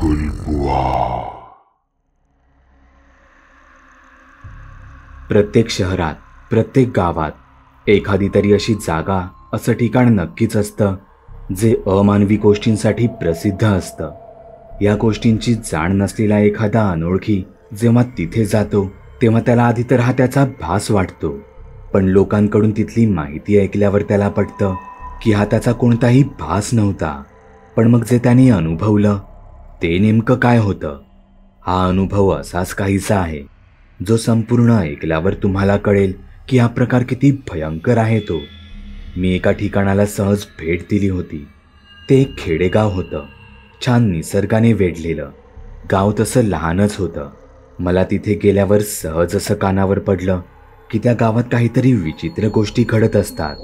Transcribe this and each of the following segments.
गुलबुआ। प्रत्येक शहरात, प्रत्येक गावात एखादी तरी अशी जागा, असं ठिकाण नक्कीच असतं जे अमानवी गोष्टींसाठी प्रसिद्ध असतं. या गोष्टींची जाण नसलेला एखादा अनोळखी जेव्हा तिथे जातो तेव्हा त्याला आधी तर हा त्याचा भास वाटतो, पण लोकांकडून तिथली माहिती ऐकल्यावर त्याला पटतं की हा त्याचा कोणताही भास नव्हता. पण मग जे त्याने अनुभवलं ते नेमकं काय होतं? हा अनुभव असाच काहीसा आहे जो संपूर्ण ऐकल्यावर तुम्हाला कळेल की हा प्रकार किती भयंकर आहे तो. मी एका ठिकाणाला सहज भेट दिली होती. ते एक खेडेगाव होतं, छान निसर्गाने वेढलेलं. गाव तसं लहानच होतं. मला तिथे गेल्यावर सहज असं कानावर पडलं की त्या गावात काहीतरी विचित्र गोष्टी घडत असतात.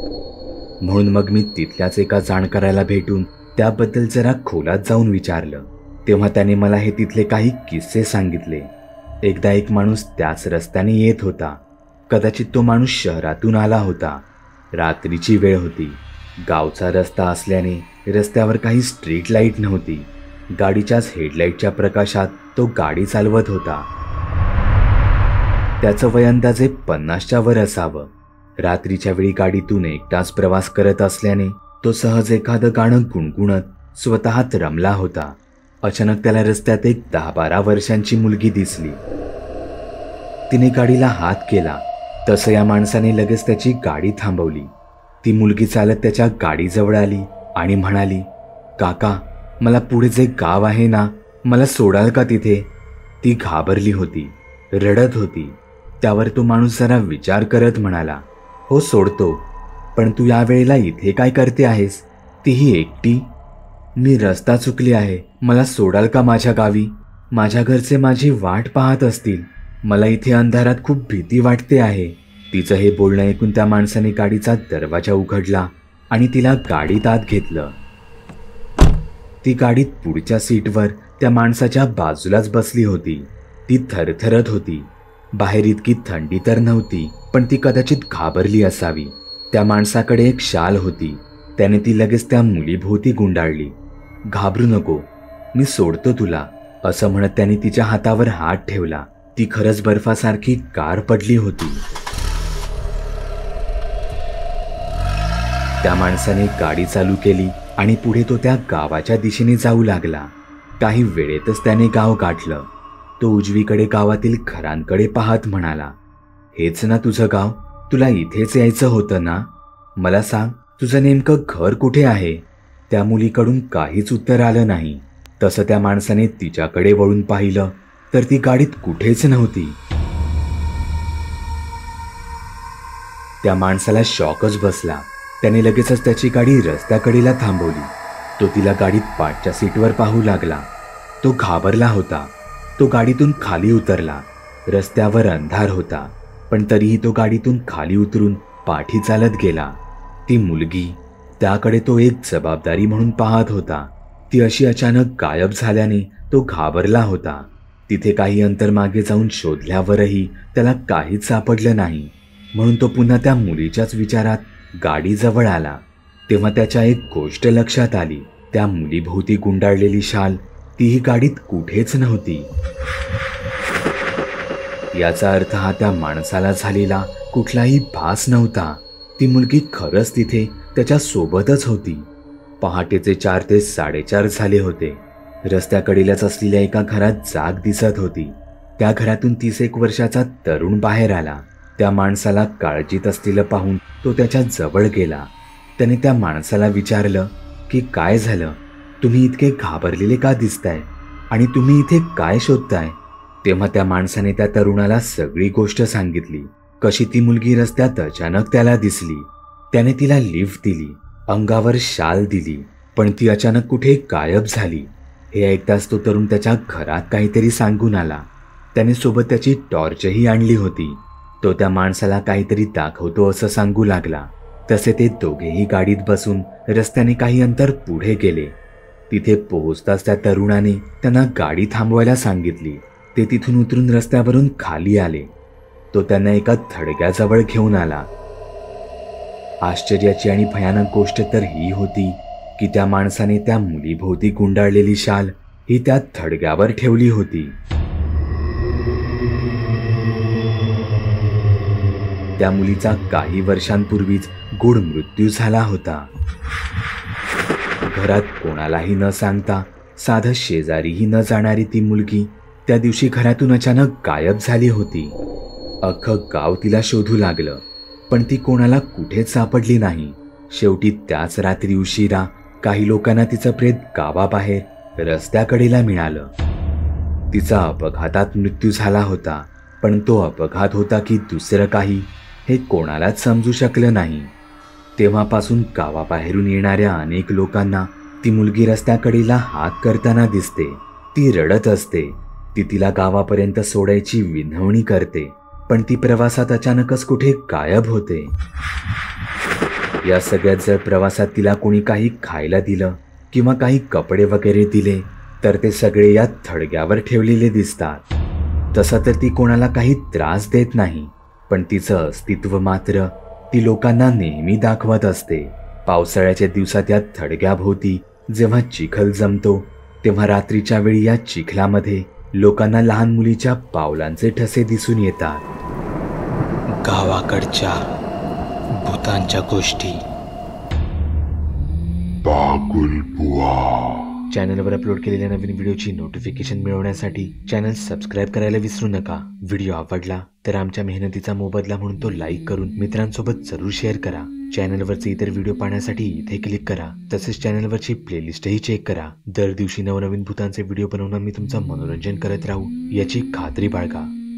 म्हणून मग मी तिथल्याच एका जाणकाराला भेटून त्याबद्दल जरा खोलात जाऊन विचारलं. तेव्हा त्याने मला हे तिथले काही किस्से सांगितले. एकदा एक माणूस त्याच रस्त्याने येत होता. कदाचित तो माणूस शहरातून आला होता. रात्रीची वेळ होती. गावचा रस्ता असल्याने रस्त्यावर काही स्ट्रीट लाईट नव्हती. गाडीच्याच हेडलाईटच्या प्रकाशात तो गाडी चालवत होता. त्याचं वय अंदाजे 50च्या वर असावं. रात्रीच्या वेळी गाडीतून एकटाच प्रवास करत असल्याने तो सहज एखादं गाणं गुणगुणत स्वतःत रमला होता. अचानक त्याला रस्त्यात एक 10-12 वर्षांची मुलगी दिसली. तिने गाडीला हात केला तसं या माणसाने लगेच त्याची गाडी थांबवली. ती मुलगी चालत त्याच्या गाडीजवळ आली आणि म्हणाली, काका, मला पुढे जे गाव आहे ना, मला सोडाल का तिथे? ती घाबरली होती, रडत होती. त्यावर तो माणूस जरा विचार करत म्हणाला, हो सोडतो, पण तू या वेळेला इथे काय करते आहेस, तीही एकटी? मी रस्ता चुकली आहे, मला सोडाल का माझ्या गावी? माझ्या घरचे माझी वाट पाहत असतील. मला इथे अंधारात खूप भीती वाटते आहे. तिचं हे बोलणं ऐकून त्या माणसाने गाडीचा दरवाजा उघडला आणि तिला गाडीत आत घेतलं. ती गाडीत पुढच्या सीटवर त्या माणसाच्या बाजूलाच बसली होती. ती थरथरत होती. बाहेर इतकी थंडी तर नव्हती, पण ती कदाचित घाबरली असावी. त्या माणसाकडे एक शाल होती. त्याने ती लगेच त्या मुलीभोवती गुंडाळली. घाबरू नको, मी सोडतो तुला, असं म्हणत त्याने तिच्या हातावर हात ठेवला. ती खरंच बर्फासारखी गार पडली होती. त्या माणसाने गाडी चालू केली आणि पुढे तो त्या गावाच्या दिशेने जाऊ लागला. काही वेळेतच त्याने गाव गाठलं. तो उजवीकडे गावातील घरांकडे पाहत म्हणाला, हेच ना तुझं गाव? तुला इथेच यायचं होतं ना? मला सांग, तुझं नेमकं घर कुठे आहे? त्या मुलीकडून काहीच उत्तर आलं नाही. तसं त्या माणसाने तिच्याकडे वळून पाहिलं तर ती गाडीत कुठेच नव्हती. त्या माणसाला शॉकच बसला. त्याने लगेचच त्याची गाडी रस्त्याकडेला थांबवली. तो तिला गाडीत पाठच्या सीटवर पाहू लागला. तो घाबरला होता. तो गाडीतून खाली उतरला. रस्त्यावर अंधार होता, पण तरीही तो गाडीतून खाली उतरून पाठी चालत गेला. ती मुलगी, त्याकडे तो एक जबाबदारी म्हणून पाहत होता. ती अशी अचानक गायब झाल्याने तो घाबरला होता. तिथे काही अंतर मागे जाऊन शोधल्यावरही त्याला काहीच सापडलं नाही. म्हणून तो पुन्हा त्या मुलीच्याच विचारात गाडीजवळ आला. तेव्हा त्याच्या एक गोष्ट लक्षात आली. त्या मुलीभोवती गुंडाळलेली शाल तीही गाडीत कुठेच नव्हती. याचा अर्थ हा त्या माणसाला झालेला कुठलाही भास नव्हता. ती मुलगी खरंच तिथे त्याच्या सोबतच होती. पहाटेचे 4 ते 4:30 झाले होते. रस्त्याकडेलाच असलेल्या एका घरात जाग दिसत होती. त्या घरातून 31 वर्षाचा तरुण बाहेर आला. त्या माणसाला काळजीत असलेलं पाहून तो त्याच्या जवळ गेला. त्याने त्या माणसाला विचारलं की काय झालं? तुम्ही इतके घाबरलेले का दिसताय आणि तुम्ही इथे काय शोधताय? तेव्हा त्या माणसाने त्या तरुणाला सगळी गोष्ट सांगितली. कशी ती मुलगी रस्त्यात अचानक त्याला दिसली. त्याने तिला लिफ्ट दिली, अंगावर शाल दिली, पण ती अचानक कुठे गायब झाली. हे ऐकताच तो तरुण त्याच्या घरात काहीतरी सांगून आला. त्याने सोबत त्याची टॉर्चही आणली होती. तो त्या माणसाला काहीतरी दाखवतो असं सांगू लागला. तसे ते दोघेही गाडीत बसून रस्त्याने काही अंतर पुढे गेले. तिथे पोहोचताच त्या तरुणाने त्यांना गाडी थांबवायला सांगितली. ते तिथून उतरून रस्त्यावरून खाली आले. तो त्यांना एका थडग्याजवळ घेऊन आला. आश्चर्याची आणि भयानक गोष्ट तर ही होती की त्या माणसाने त्या मुलीभोवती गुंडाळलेली शाल ही त्या थडग्यावर ठेवली होती. त्या मुलीचा काही वर्षांपूर्वीच गूढ मृत्यू झाला होता. घरात कोणालाही न सांगता साधं शेजारीही न जाणारी ती मुलगी त्या दिवशी घरातून अचानक गायब झाली होती. अख्खं गाव तिला शोधू लागलं, पण ती कोणाला कुठेच सापडली नाही. शेवटी त्याच रात्री उशिरा काही लोकांना तिचं प्रेत गावाबाहेर रस्त्याकडेला मिळालं. तिचा अपघातात मृत्यू झाला होता, पण तो अपघात होता की दुसरं काही हे कोणालाच समजू शकलं नाही. तेव्हापासून गावाबाहेरून येणाऱ्या अनेक लोकांना ती मुलगी रस्त्याकडेला हाक करताना दिसते. ती रडत असते. ती तिला गावापर्यंत सोडायची विनवणी करते, पण ती प्रवासात अचानकच कुठे गायब होते. या सगळ्यात जर प्रवासात तिला कोणी काही खायला दिलं किंवा काही कपडे वगैरे दिले तर ते सगळे या थडग्यावर ठेवलेले दिसतात. तसं तर ती कोणाला काही त्रास देत नाही, पण तिचं अस्तित्व मात्र ती लोकांना नेहमी दाखवत असते. पावसाळ्याच्या दिवसात या थडग्याभोवती जेव्हा चिखल जमतो तेव्हा रात्रीच्या वेळी या चिखलामध्ये लोकांना लहान मुलीच्या पावलांचे ठसे दिसून येतात. गावाकडच्या भूतांच्या गोष्टी. चॅनलवर अपलोड केलेल्या नवीन व्हिडिओची नोटिफिकेशन मिळवण्यासाठी चॅनल सबस्क्राईब करायला विसरू नका. व्हिडिओ आवडला तर आमच्या मेहनतीचा मोबदला म्हणून तो लाईक करून मित्रांसोबत जरूर शेअर करा. चॅनलवरचे इतर व्हिडिओ पाहण्यासाठी इथे क्लिक करा. तसेच चॅनलवरची प्लेलिस्टही चेक करा. दर दिवशी नवनवीन भूतांचे व्हिडिओ बनवून मी तुमचं मनोरंजन करत राहू याची खात्री बाळगा.